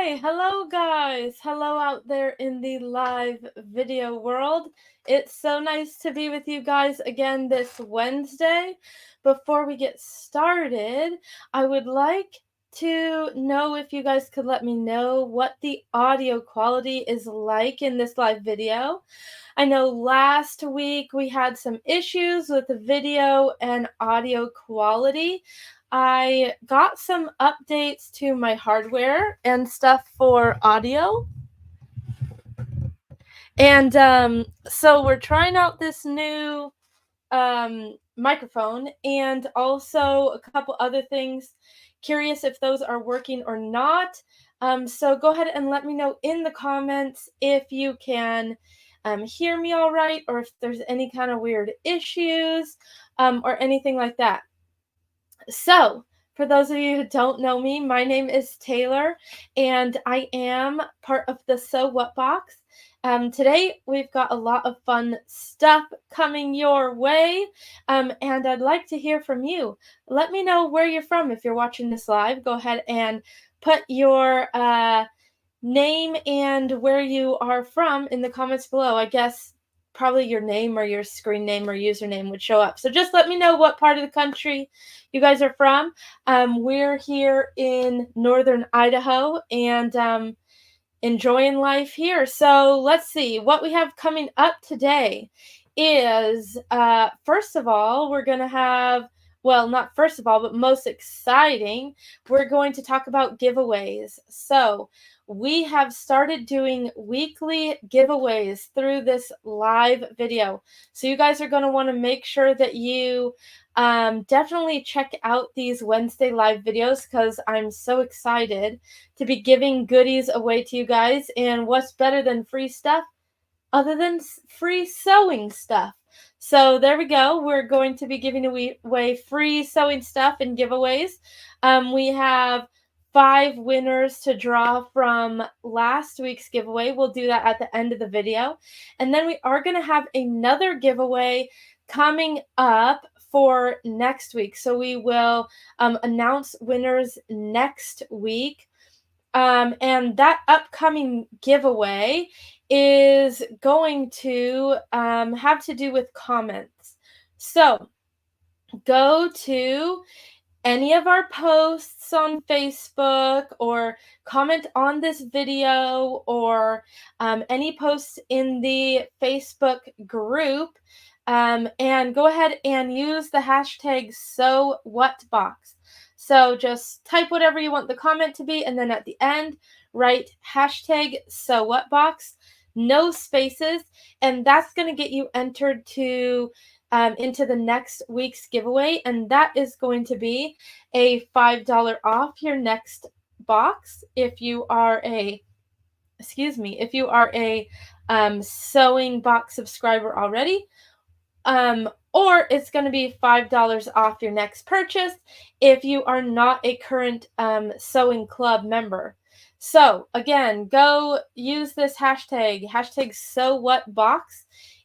Hi, hello guys. Hello out there in the live video world. It's so nice to be with you guys again this Wednesday. Before we get started, I would like to know if you guys could let me know what the audio quality is like in this live video. I know last week we had some issues with the video and audio quality. I got some updates to my hardware and stuff for audio. And so we're trying out this new microphone and also a couple other things. Curious if those are working or not. So go ahead and let me know in the comments if you can hear me all right, or if there's any kind of weird issues or anything like that. So, for those of you who don't know me, my name is Taylor, and I am part of the So What Box. Today, we've got a lot of fun stuff coming your way, and I'd like to hear from you. Let me know where you're from if you're watching this live. Go ahead and put your name and where you are from in the comments below. I guess probably your name or your screen name or username would show up. So just let me know what part of the country you guys are from. We're here in northern Idaho and enjoying life here. So let's see what we have coming up today is first of all, we're going to have, well, not first of all, but most exciting, we're going to talk about giveaways. So we have started doing weekly giveaways through this live video. So you guys are going to want to make sure that you definitely check out these Wednesday live videos because I'm so excited to be giving goodies away to you guys. And what's better than free stuff other than free sewing stuff? So there we go. We're going to be giving away free sewing stuff and giveaways. We have 5 winners to draw from last week's giveaway. We'll do that at the end of the video. And then we are going to have another giveaway coming up for next week. So we will announce winners next week. And that upcoming giveaway is going to have to do with comments. So go to any of our posts on Facebook or comment on this video or any posts in the Facebook group and go ahead and use the hashtag SoWhatBox. So just type whatever you want the comment to be, and then at the end, write hashtag SoWhatBox, no spaces, and that's going to get you entered to into the next week's giveaway, and that is going to be a $5 off your next box if you are a sewing box subscriber already. Or it's going to be $5 off your next purchase if you are not a current sewing club member. So again, go use this hashtag SoWhatBox,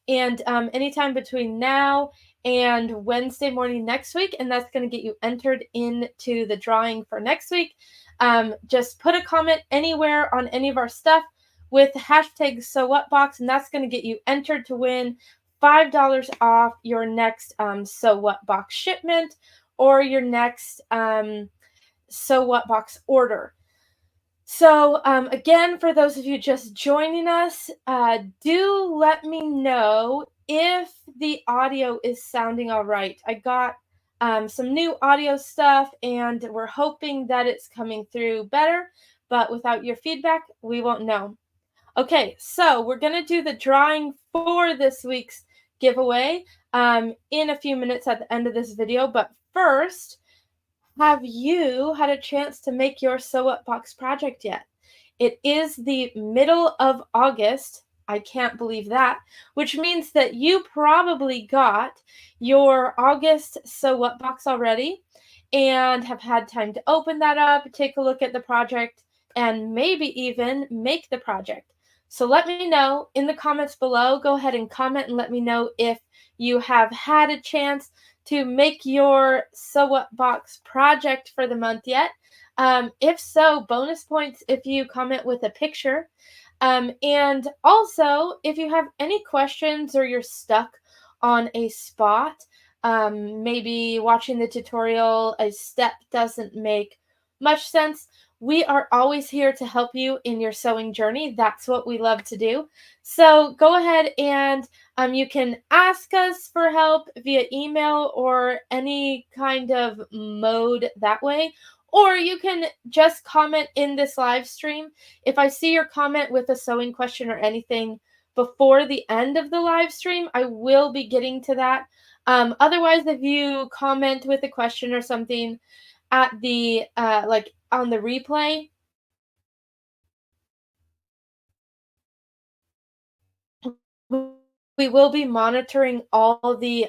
and anytime between now and Wednesday morning next week, and that's going to get you entered into the drawing for next week. Just put a comment anywhere on any of our stuff with the hashtag SoWhatBox, and that's going to get you entered to win $5 off your next So What Box shipment or your next So What Box order. So again, for those of you just joining us, do let me know if the audio is sounding all right. I got some new audio stuff, and we're hoping that it's coming through better, but without your feedback, we won't know. Okay, so we're going to do the drawing for this week's giveaway in a few minutes at the end of this video, but first, have you had a chance to make your Sew Up Box project yet? It is the middle of August. I can't believe that, which means that you probably got your August Sew Up Box already and have had time to open that up, take a look at the project, and maybe even make the project. So let me know in the comments below. Go ahead and comment and let me know if you have had a chance to make your Sew Up Box project for the month yet. If so, bonus points if you comment with a picture. And also, if you have any questions or you're stuck on a spot, maybe watching the tutorial, a step doesn't make much sense, we are always here to help you in your sewing journey. That's what we love to do. So go ahead and you can ask us for help via email or any kind of mode that way. Or you can just comment in this live stream. If I see your comment with a sewing question or anything before the end of the live stream, I will be getting to that. Otherwise, if you comment with a question or something at the like on the replay, we will be monitoring all the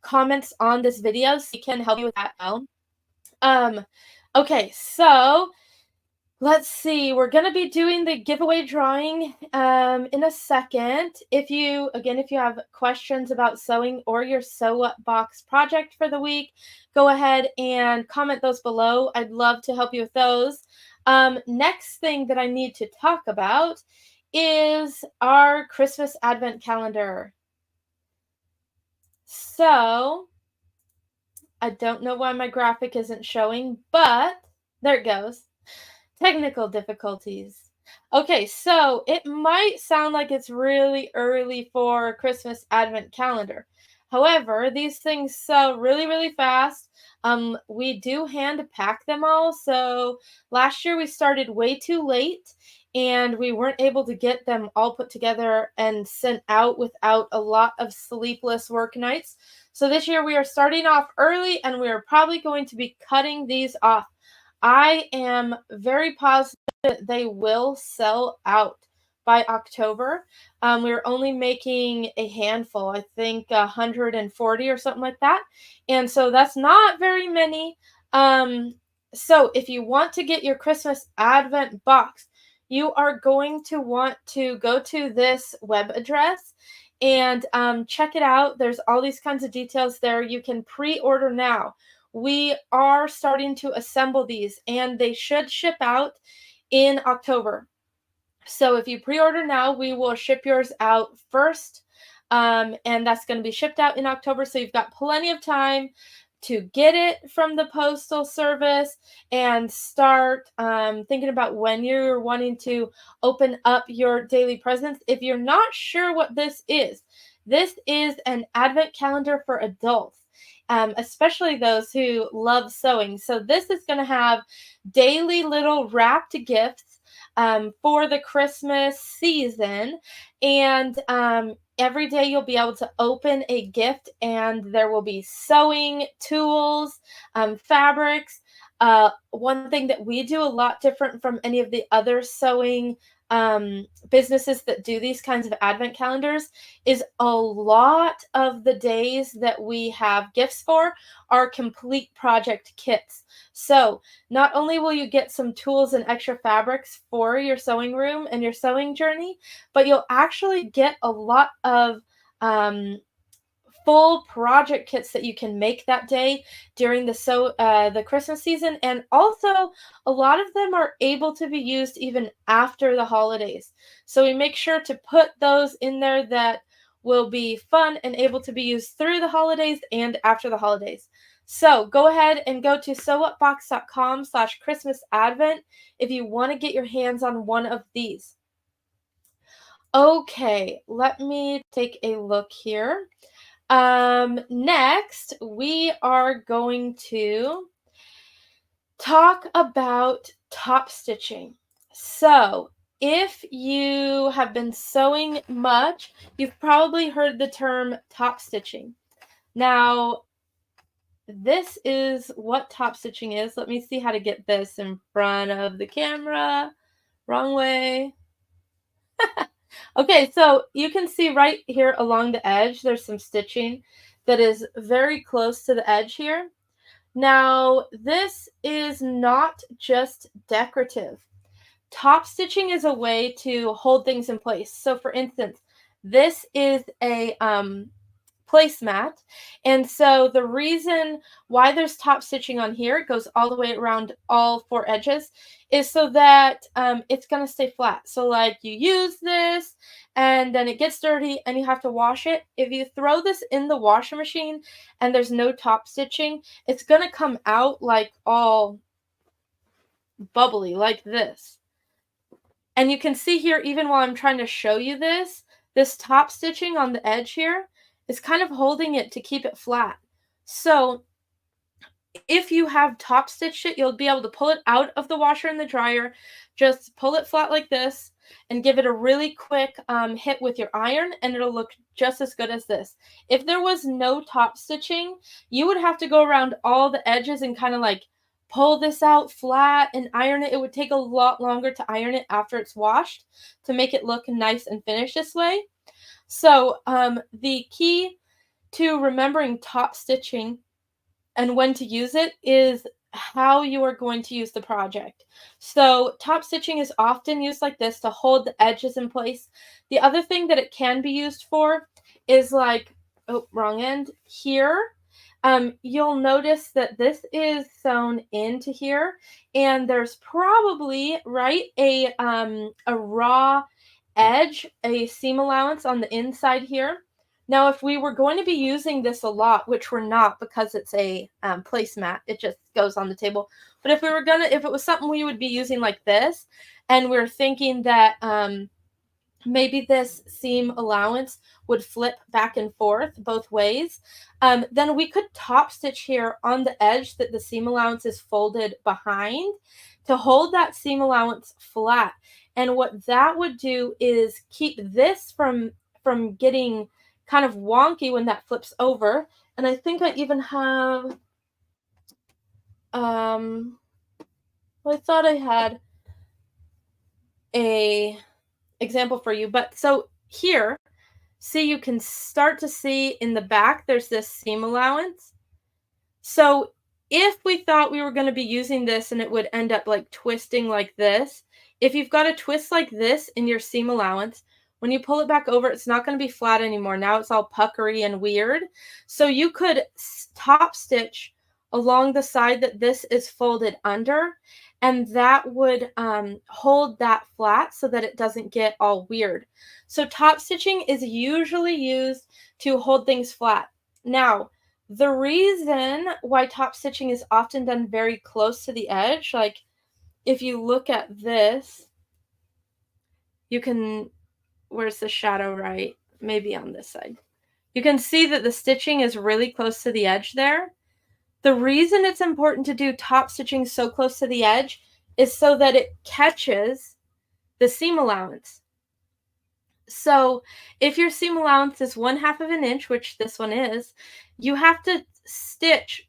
comments on this video, so we can help you with that now. Um, okay, so let's see. We're going to be doing the giveaway drawing in a second. If you have questions about sewing or your Sew Up Box project for the week, go ahead and comment those below. I'd love to help you with those. Next thing that I need to talk about is our Christmas Advent calendar. So, I don't know why my graphic isn't showing, but there it goes. Technical difficulties. Okay, so it might sound like it's really early for Christmas Advent calendar. However, these things sell really, really fast. We do hand pack them all. So last year we started way too late and we weren't able to get them all put together and sent out without a lot of sleepless work nights. So this year we are starting off early and we are probably going to be cutting these off. I am very positive they will sell out by October. We're only making a handful, I think 140 or something like that. And so that's not very many. So if you want to get your Christmas Advent box, you are going to want to go to this web address and check it out. There's all these kinds of details there. You can pre-order now. We are starting to assemble these and they should ship out in October. So if you pre-order now, we will ship yours out first. And that's going to be shipped out in October. So you've got plenty of time to get it from the postal service and start thinking about when you're wanting to open up your daily presents. If you're not sure what this is an advent calendar for adults. Especially those who love sewing. So this is going to have daily little wrapped gifts for the Christmas season. And every day you'll be able to open a gift and there will be sewing tools, fabrics. One thing that we do a lot different from any of the other sewing businesses that do these kinds of advent calendars is a lot of the days that we have gifts for are complete project kits. So not only will you get some tools and extra fabrics for your sewing room and your sewing journey, but you'll actually get a lot of full project kits that you can make that day during the Christmas season, and also a lot of them are able to be used even after the holidays. So we make sure to put those in there that will be fun and able to be used through the holidays and after the holidays. So go ahead and go to sewupbox.com/ChristmasAdvent if you want to get your hands on one of these. Okay, let me take a look here. Next, we are going to talk about top stitching. So, if you have been sewing much, you've probably heard the term top stitching. Now, this is what top stitching is. Let me see how to get this in front of the camera. Wrong way. Okay, so you can see right here along the edge, there's some stitching that is very close to the edge here. Now, this is not just decorative. Top stitching is a way to hold things in place. So for instance, this is a placemat. And so the reason why there's top stitching on here, it goes all the way around all 4 edges, is so that it's going to stay flat. So like you use this and then it gets dirty and you have to wash it. If you throw this in the washing machine and there's no top stitching, it's going to come out like all bubbly like this. And you can see here, even while I'm trying to show you this top stitching on the edge here is kind of holding it to keep it flat. So if you have top stitched it, you'll be able to pull it out of the washer and the dryer, just pull it flat like this and give it a really quick hit with your iron, and it'll look just as good as this. If there was no top stitching, you would have to go around all the edges and kind of like pull this out flat and iron it. It would take a lot longer to iron it after it's washed to make it look nice and finished this way. So the key to remembering top stitching and when to use it is how you are going to use the project. So top stitching is often used like this to hold the edges in place. The other thing that it can be used for is like, oh, wrong end, here. You'll notice that this is sewn into here, and there's probably, right, a raw edge, a seam allowance on the inside here. Now, if we were going to be using this a lot, which we're not because it's a placemat, it just goes on the table. But if it was something we would be using like this, and we're thinking that maybe this seam allowance would flip back and forth both ways, then we could top stitch here on the edge that the seam allowance is folded behind to hold that seam allowance flat. And what that would do is keep this from getting kind of wonky when that flips over. And I think I even have, well, I thought I had a example for you, but so here, see, you can start to see in the back, there's this seam allowance. So if we thought we were going to be using this and it would end up like twisting like this, if you've got a twist like this in your seam allowance, when you pull it back over, it's not going to be flat anymore. Now it's all puckery and weird. So you could top stitch along the side that this is folded under, and that would hold that flat so that it doesn't get all weird. So top stitching is usually used to hold things flat. Now, the reason why top stitching is often done very close to the edge, like if you look at this, you can, where's the shadow, right? Maybe on this side. You can see that the stitching is really close to the edge there. The reason it's important to do top stitching so close to the edge is so that it catches the seam allowance. So if your seam allowance is 1/2 of an inch, which this one is, you have to stitch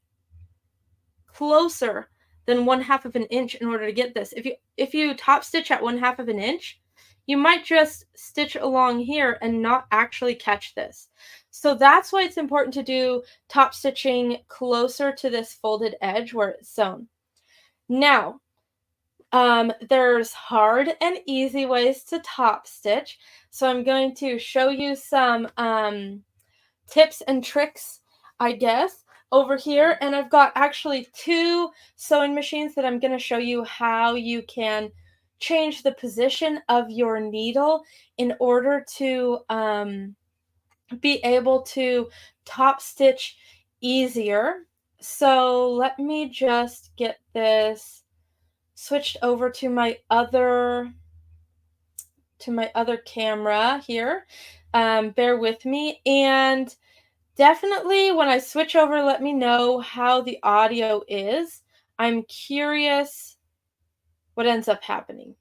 closer than 1/2 of an inch in order to get this. If you top stitch at 1/2 of an inch, you might just stitch along here and not actually catch this. So that's why it's important to do top stitching closer to this folded edge where it's sewn. Now, there's hard and easy ways to top stitch. So I'm going to show you some tips and tricks, I guess, over here. And I've got actually 2 sewing machines that I'm going to show you how you can change the position of your needle in order to be able to top stitch easier. So let me just get this switched over to my other camera here. Bear with me, and definitely when I switch over, let me know how the audio is. I'm curious what ends up happening.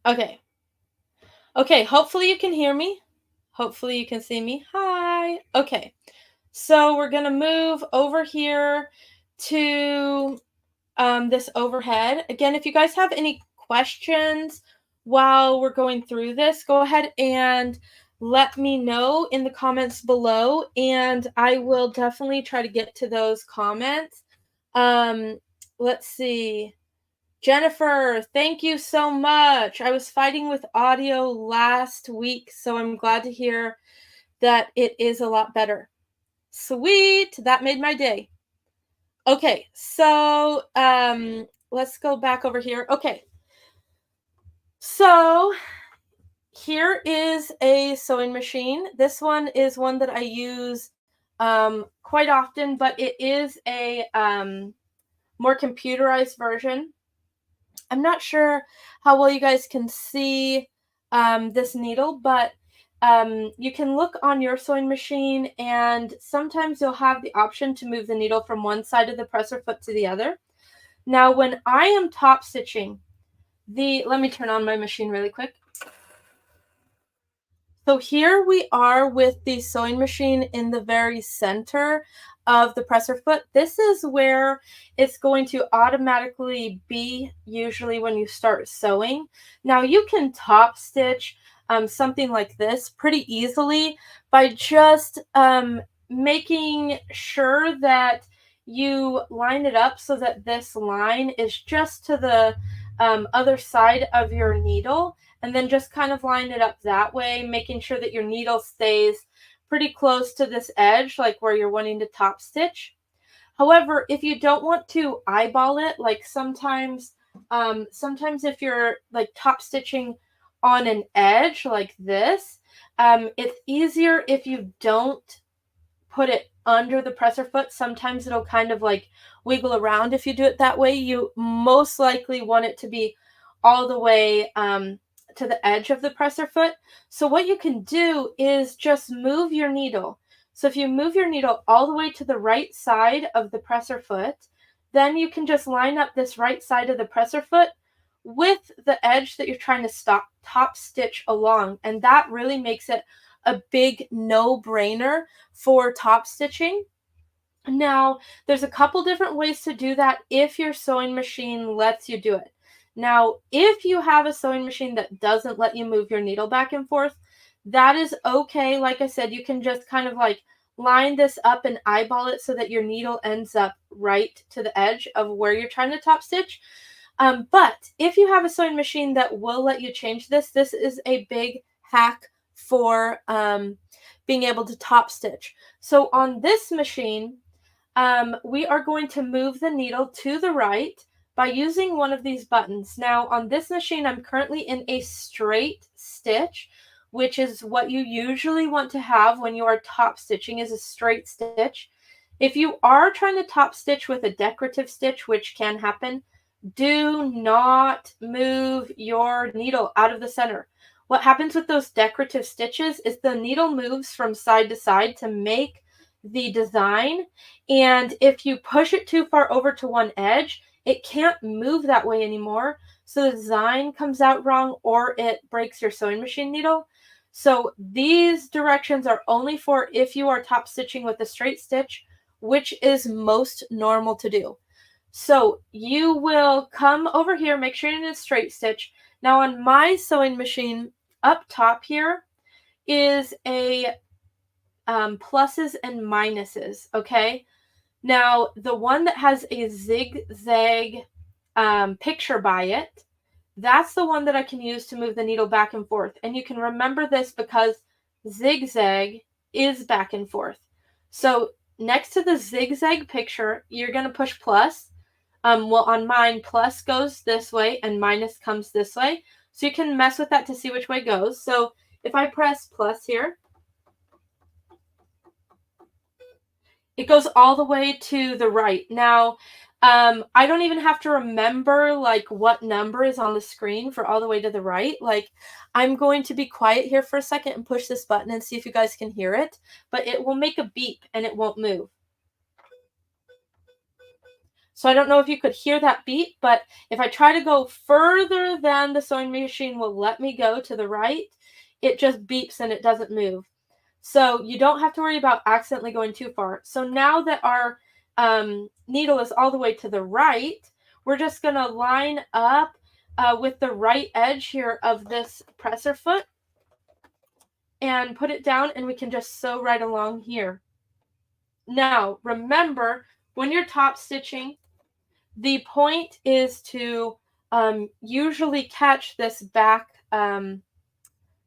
Okay. Okay, hopefully you can hear me. Hopefully you can see me. Hi. Okay. So we're going to move over here to this overhead. Again, if you guys have any questions while we're going through this, go ahead and let me know in the comments below, and I will definitely try to get to those comments. Let's see. Jennifer, thank you so much. I was fighting with audio last week, so I'm glad to hear that it is a lot better. Sweet, that made my day. Okay, so let's go back over here. Okay, so here is a sewing machine. This one is one that I use quite often, but it is a more computerized version. I'm not sure how well you guys can see this needle, but you can look on your sewing machine, and sometimes you'll have the option to move the needle from one side of the presser foot to the other. Now, when I am top stitching, let me turn on my machine really quick. So here we are with the sewing machine in the very center of the presser foot. This is where it's going to automatically be usually when you start sewing. Now you can top stitch something like this pretty easily by just making sure that you line it up so that this line is just to the other side of your needle, and then just kind of line it up that way, making sure that your needle stays pretty close to this edge, like where you're wanting to top stitch. However, if you don't want to eyeball it, like sometimes if you're like top stitching on an edge like this, it's easier if you don't put it under the presser foot. Sometimes it'll kind of like wiggle around if you do it that way. You most likely want it to be all the way to the edge of the presser foot. So what you can do is just move your needle. So if you move your needle all the way to the right side of the presser foot, then you can just line up this right side of the presser foot with the edge that you're trying to top stitch along. And that really makes it a big no-brainer for top stitching. Now, there's a couple different ways to do that if your sewing machine lets you do it. Now, if you have a sewing machine that doesn't let you move your needle back and forth, that is okay. Like I said, you can just kind of like line this up and eyeball it so that your needle ends up right to the edge of where you're trying to top stitch. But if you have a sewing machine that will let you change this, this is a big hack for being able to top stitch. So on this machine, we are going to move the needle to the right by using one of these buttons. Now on this machine, I'm currently in a straight stitch, which is what you usually want to have when you are top stitching, is a straight stitch. If you are trying to top stitch with a decorative stitch, which can happen, do not move your needle out of the center. What happens with those decorative stitches is the needle moves from side to side to make the design, and if you push it too far over to one edge, it can't move that way anymore, so the design comes out wrong or it breaks your sewing machine needle. So these directions are only for if you are top stitching with a straight stitch, which is most normal to do. So you will come over here, make sure you're in a straight stitch. Now on my sewing machine, up top here is a pluses and minuses, okay? Now, the one that has a zigzag picture by it, that's the one that I can use to move the needle back and forth. And you can remember this because zigzag is back and forth. So next to the zigzag picture, you're going to push plus. Well, on mine, plus goes this way and minus comes this way. So you can mess with that to see which way it goes. So if I press plus here, it goes all the way to the right. Now, I don't even have to remember like what number is on the screen for all the way to the right. Like, I'm going to be quiet here for a second and push this button and see if you guys can hear it, but it will make a beep and it won't move. So I don't know if you could hear that beep, but if I try to go further than the sewing machine will let me go to the right, it just beeps and it doesn't move. So you don't have to worry about accidentally going too far. So now that our needle is all the way to the right, we're just going to line up with the right edge here of this presser foot and put it down, and we can just sew right along here. Now, remember, when you're top stitching, the point is to usually catch this back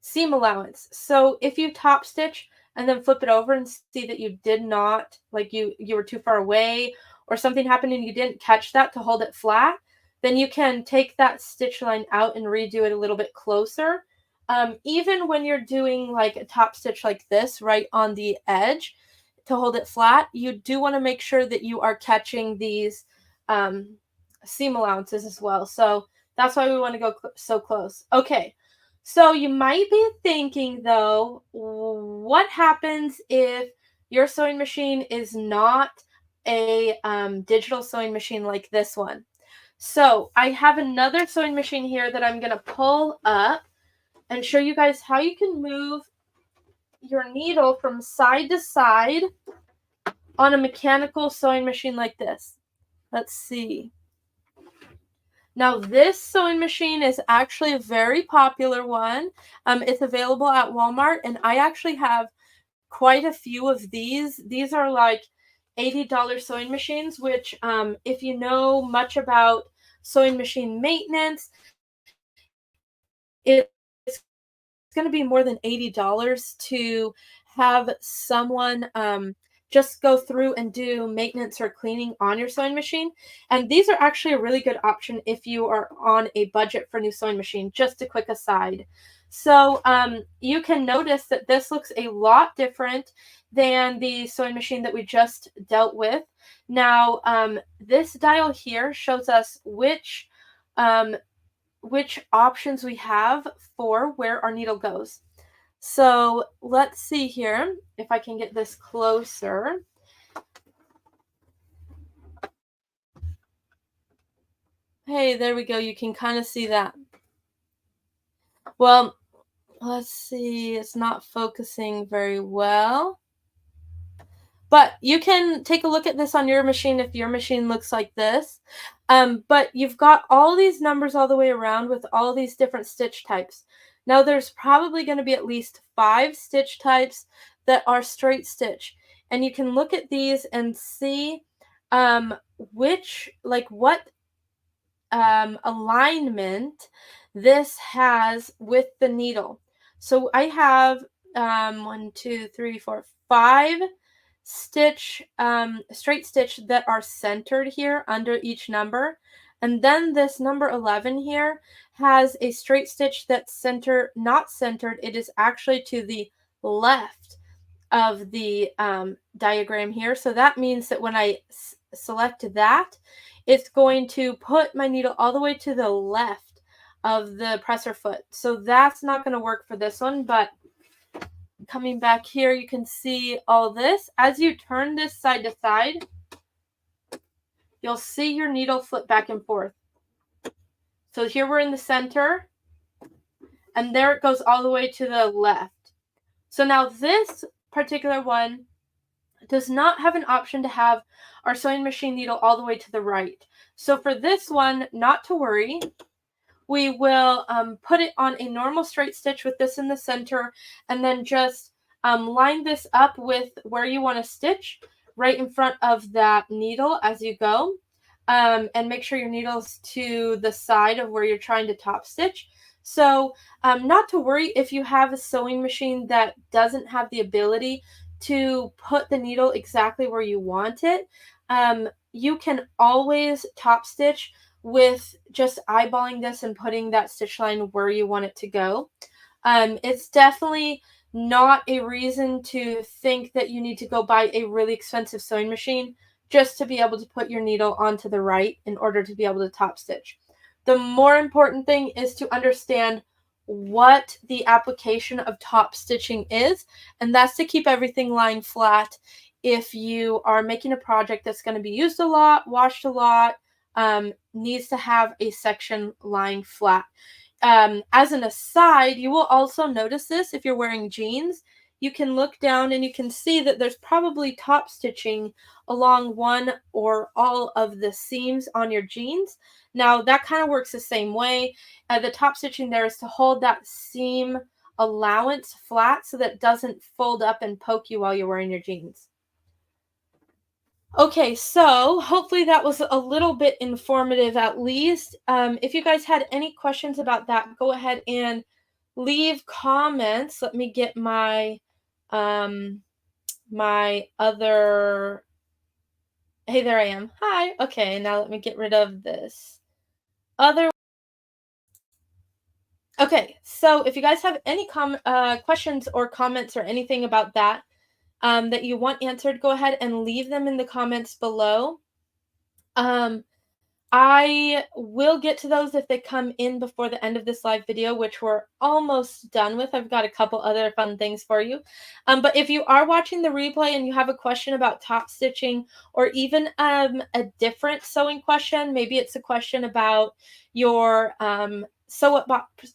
seam allowance. So if you top stitch and then flip it over and see that you did not, like you were too far away or something happened and you didn't catch that to hold it flat, then you can take that stitch line out and redo it a little bit closer. Even when you're doing like a top stitch like this right on the edge to hold it flat, you do want to make sure that you are catching these um, seam allowances as well. So that's why we want to go so close. Okay, so you might be thinking though, what happens if your sewing machine is not a digital sewing machine like this one? So I have another sewing machine here that I'm going to pull up and show you guys how you can move your needle from side to side on a mechanical sewing machine like this. Let's see. Now this sewing machine is actually a very popular one. It's available at Walmart, and I actually have quite a few of these. These are like $80 sewing machines, which if you know much about sewing machine maintenance, it's going to be more than $80 to have someone just go through and do maintenance or cleaning on your sewing machine. And these are actually a really good option if you are on a budget for a new sewing machine. Just a quick aside. So you can notice that this looks a lot different than the sewing machine that we just dealt with. Now, this dial here shows us which options we have for where our needle goes. So let's see here if I can get this closer. Hey, there we go. You can kind of see that. Well, let's see. It's not focusing very well. But you can take a look at this on your machine if your machine looks like this. But you've got all these numbers all the way around with all these different stitch types. Now there's probably going to be at least 5 stitch types that are straight stitch. And you can look at these and see what alignment this has with the needle. So I have 1, 2, 3, 4, 5 straight stitch that are centered here under each number. And then this number 11 here has a straight stitch that's not centered. It is actually to the left of the diagram here. So that means that when I select that, it's going to put my needle all the way to the left of the presser foot. So that's not going to work for this one, but coming back here, you can see all this. As you turn this side to side, you'll see your needle flip back and forth. So here we're in the center, and there it goes all the way to the left. So now this particular one does not have an option to have our sewing machine needle all the way to the right. So for this one, not to worry, we will put it on a normal straight stitch with this in the center, and then just line this up with where you want to stitch right in front of that needle as you go, and make sure your needle's to the side of where you're trying to top stitch. So not to worry if you have a sewing machine that doesn't have the ability to put the needle exactly where you want it. You can always top stitch with just eyeballing this and putting that stitch line where you want it to go. It's definitely not a reason to think that you need to go buy a really expensive sewing machine just to be able to put your needle onto the right in order to be able to top stitch. The more important thing is to understand what the application of top stitching is, and that's to keep everything lying flat. If you are making a project that's going to be used a lot, washed a lot, needs to have a section lying flat. As an aside, you will also notice this if you're wearing jeans. You can look down and you can see that there's probably top stitching along one or all of the seams on your jeans. Now that kind of works the same way. The top stitching there is to hold that seam allowance flat so that it doesn't fold up and poke you while you're wearing your jeans. Okay, so hopefully that was a little bit informative at least. If you guys had any questions about that, go ahead and leave comments. Let me get um my other hey, there I am. Hi. Okay, now let me get rid of this other. Okay, so if you guys have any questions or comments or anything about that that you want answered, go ahead and leave them in the comments below. Um, I will get to those if they come in before the end of this live video, which we're almost done with. I've got a couple other fun things for you. But if you are watching the replay and you have a question about top stitching or even a different sewing question, maybe it's a question about your sew up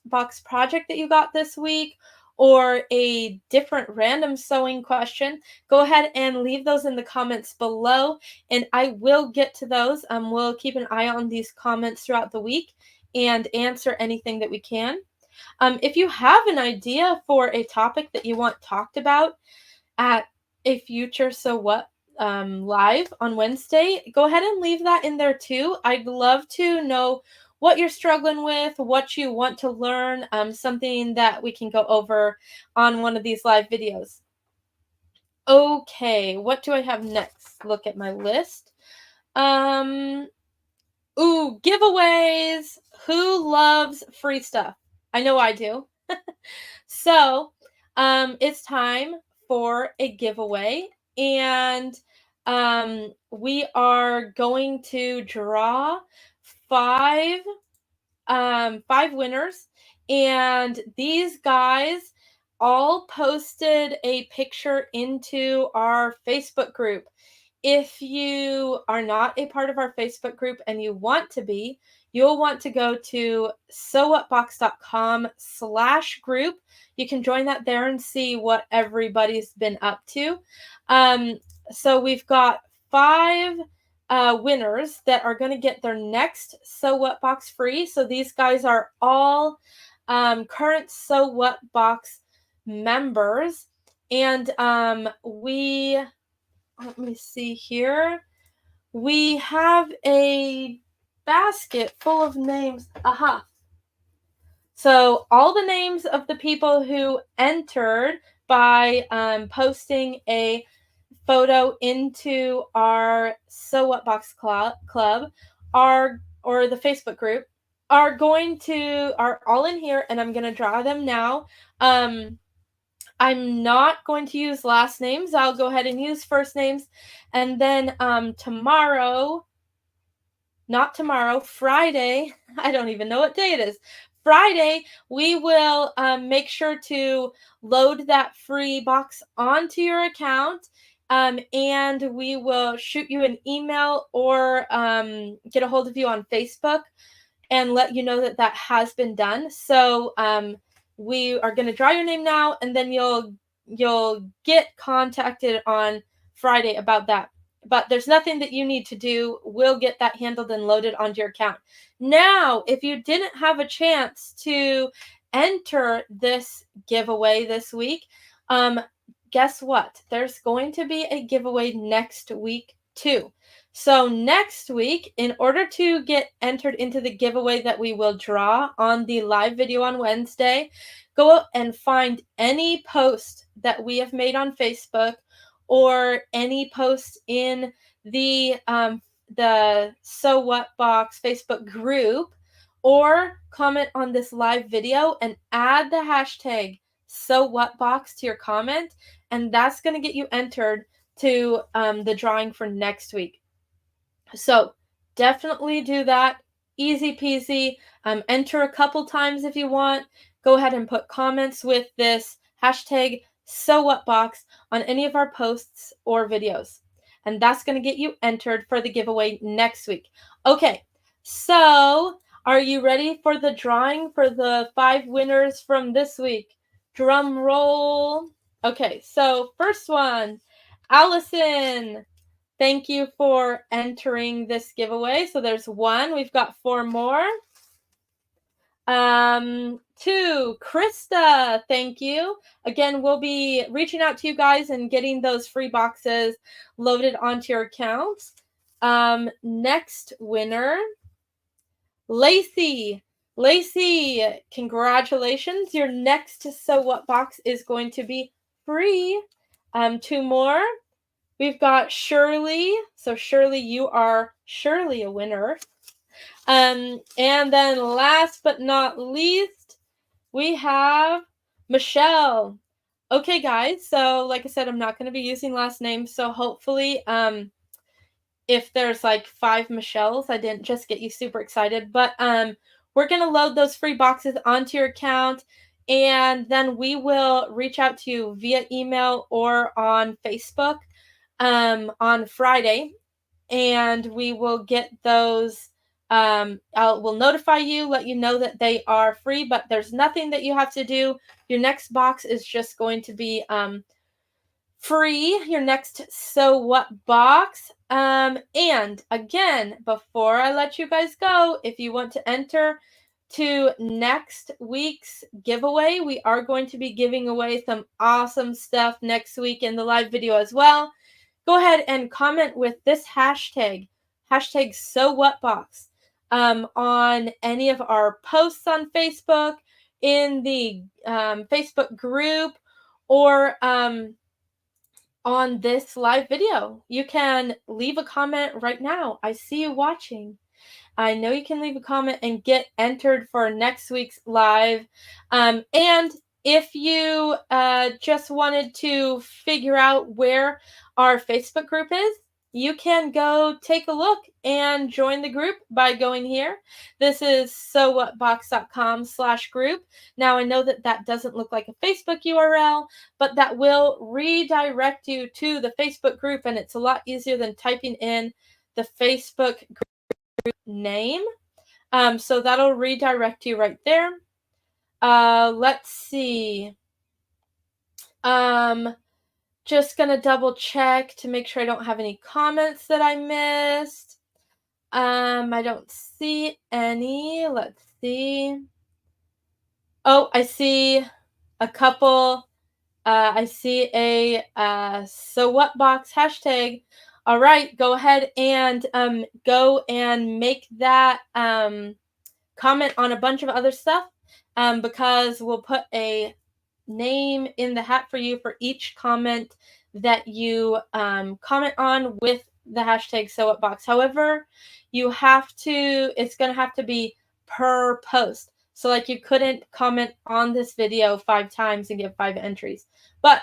box project that you got this week or a different random sewing question, go ahead and leave those in the comments below and I will get to those. We'll keep an eye on these comments throughout the week and answer anything that we can. If you have an idea for a topic that you want talked about at a future So What live on Wednesday, go ahead and leave that in there too. I'd love to know what you're struggling with, what you want to learn, something that we can go over on one of these live videos. Okay, what do I have next? Look at my list. Um, giveaways. Who loves free stuff? I know I do. So, it's time for a giveaway, and we are going to draw five five winners, and these guys all posted a picture into our Facebook group. If you are not a part of our Facebook group and you want to be, you'll want to go to sewupbox.com/group. You can join that there and see what everybody's been up to. Um, so we've got five winners that are going to get their next Sew What box free. So these guys are all current Sew What box members. And let me see here. We have a basket full of names. Aha. So all the names of the people who entered by posting a photo into our Sew What Box Club are or the Facebook group are all in here, and I'm gonna draw them now. I'm not going to use last names. I'll go ahead and use first names, and then not tomorrow, Friday. I don't even know what day it is. Friday, we will make sure to load that free box onto your account. And we will shoot you an email or get a hold of you on Facebook and let you know that that has been done. So we are going to draw your name now, and then you'll get contacted on Friday about that. But there's nothing that you need to do. We'll get that handled and loaded onto your account. Now, if you didn't have a chance to enter this giveaway this week, guess what? There's going to be a giveaway next week too. So next week, in order to get entered into the giveaway that we will draw on the live video on Wednesday, go and find any post that we have made on Facebook or any post in the So What Box Facebook group, or comment on this live video and add the hashtag So What Box to your comment, and that's going to get you entered to the drawing for next week. So definitely do that. Easy peasy. Enter a couple times if you want. Go ahead and put comments with this hashtag So What Box on any of our posts or videos. And that's going to get you entered for the giveaway next week. Okay, so are you ready for the drawing for the 5 winners from this week? Drum roll. Okay, so first one, Allison. Thank you for entering this giveaway. So there's one. We've got 4 more. To Krista, thank you. Again, we'll be reaching out to you guys and getting those free boxes loaded onto your accounts. Next winner, Lacey. Lacey, congratulations. Your next So What box is going to be free. Two more. We've got Shirley. So Shirley, you are surely a winner. And then last but not least, we have Michelle. Okay, guys. So like I said, I'm not going to be using last names. So hopefully, if there's like 5 Michelles, I didn't just get you super excited. But we're going to load those free boxes onto your account. And then we will reach out to you via email or on Facebook on Friday. And we will get those. We'll notify you, let you know that they are free, but there's nothing that you have to do. Your next box is just going to be free, your next So What box. And again, before I let you guys go, if you want to enter to next week's giveaway, we are going to be giving away some awesome stuff next week in the live video as well. Go ahead and comment with this hashtag #SoWhatBox, on any of our posts on Facebook, in the Facebook group, or on this live video. You can leave a comment right now. I see you watching. I know you can leave a comment and get entered for next week's live. And if you just wanted to figure out where our Facebook group is, you can go take a look and join the group by going here. This is sowhatbox.com/group. Now, I know that doesn't look like a Facebook URL, but that will redirect you to the Facebook group, and it's a lot easier than typing in the Facebook group name. So that'll redirect you right there. Let's see. Just gonna double check to make sure I don't have any comments that I missed. I don't see any. Let's see. Oh, I see a couple. I see a So What box hashtag. All right, go ahead and go and make that comment on a bunch of other stuff, because we'll put a name in the hat for you for each comment that you comment on with the hashtag #SoWhatBox. However, it's going to have to be per post. So like you couldn't comment on this video 5 times and get 5 entries. But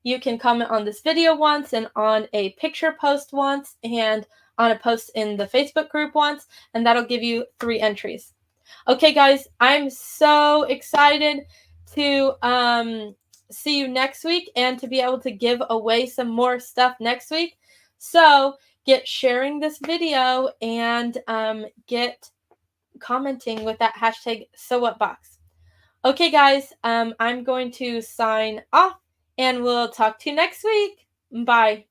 you can comment on this video once, and on a picture post once, and on a post in the Facebook group once, and that'll give you 3 entries. Okay, guys, I'm so excited to see you next week and to be able to give away some more stuff next week. So get sharing this video and get commenting with that hashtag #SoWhatBox. Okay, guys, I'm going to sign off, and we'll talk to you next week. Bye.